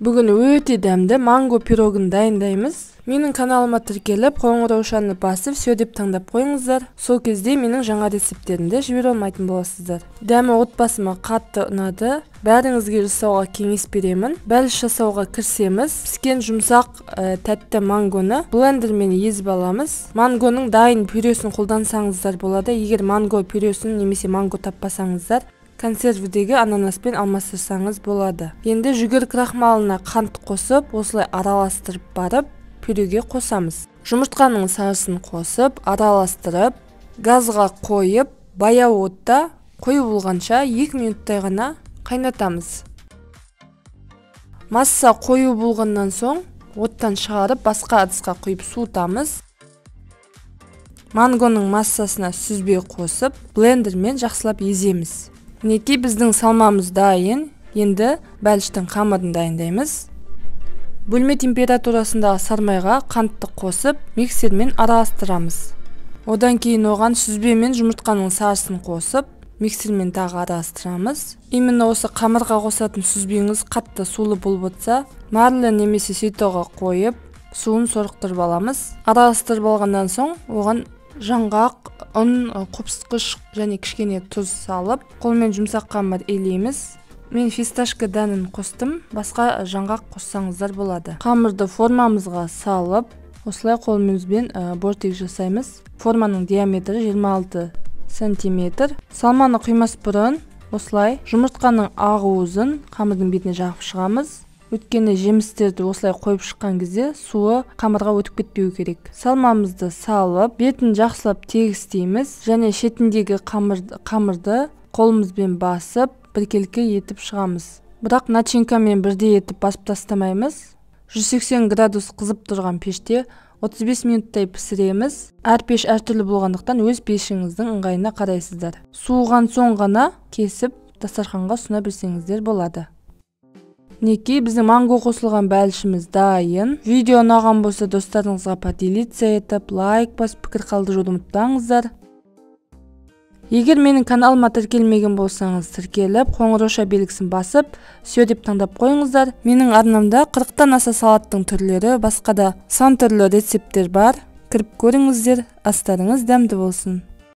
Бүгін өте дәмді манго пирогын дайындаймыз. Менің каналыма тіркеліп, қоңыраушаны басып, все деп таңдап қойыңыздар. Сол кезде менің жаңа рецепттерімді жібере алмайтын боласыздар. Дәмі отбасыма қатты ұнады. Бәріңізге жасауға кеңес беремін. Бәліш жасауға кірісеміз. Піскен жұмсақ тәтті мангоны блендермен езіп аламыз. Мангоның дайын пюресін қолдансаңыздар болады. Егер манго пюресін немесе манго таппасаңыздар, консервідегі ананаспен алмастырсаңыз болады. Енді жүгері крахмалына қант қосып, осылай араластырып барып, пюреге қосамыз. Жұмыртқаның сарысын қосып, араластырып, газға қойып, баяу отта қою болғанша 2 минуттай ғана қайнатамыз. Масса қою болғаннан соң, оттан шығарып, басқа ыдысқа құйып суытамыз. Мангоның массасына сүзбе қосып, блендермен жақсылап еземіз. Мінекей біздің салмамыз дайын. Енді бәліштің қамырын дайындаймыз. Бөлме температурасындағы сармайға қантты қосып, миксермен араластырамыз. Одан кейін оған сүзбе мен жұмыртқаның сарысын қосып, миксермен тағы араластырамыз. Именно осы қамырға қосатын сүзбеңіз қатты сулы болып отса, марлы немесе ситоға қойып, суын сорықтырып аламыз. Араластырып алғаннан соң, оған жаңғақ, ұн, қопсытқыш және кішкене тұз салып, қолмен жұмсақ қамыр илейміз. Мен фисташка дәнін қостым, басқа жаңғақ қоссаңыздар болады. Қамырды формамызға салып, осылай қолымызбен бортик жасаймыз. Форманың диаметрі 26 см. Салманы құймас бұрын, осылай жұмыртқаның ағуызын қамырдың бетіне жағып шығамыз. Өткені жемістерді осылай қойып шыққан кезде суы қамырға өтіп кетпеу керек. Салмамызды салып, бетін жақсылап тегістейміз және шетіндегі қамырды қолымызбен басып, біркелкі етіп шығамыз. Бірақ начинкамен бірдей етіп басып тастамаймыз. 180 градус қызып тұрған пеште 35 минуттай пісіреміз. Әр пеш әртүрлі болғандықтан өз пешіңіздің ыңғайына қарайсыздар. Суыған соң ғана кесіп дастарханға ұсына берсеңіздер болады. Мінекей біздің манго қосылған бәлішіміз дайын. Видео ұнаған болса достарыңызға поделиться етіп, лайк басып, пікір қалдыруды ұмытпаңыздар. Егер менің каналыма тіркелмеген болсаңыз, тіркеліп, қоңырауша белгісін басып, все деп таңдап қойыңыздар. Менің арнамда 40-тан аса салаттың түрлері, басқа да сан түрлі рецепттер бар. Кіріп көріңіздер, астарыңыз дәмді болсын.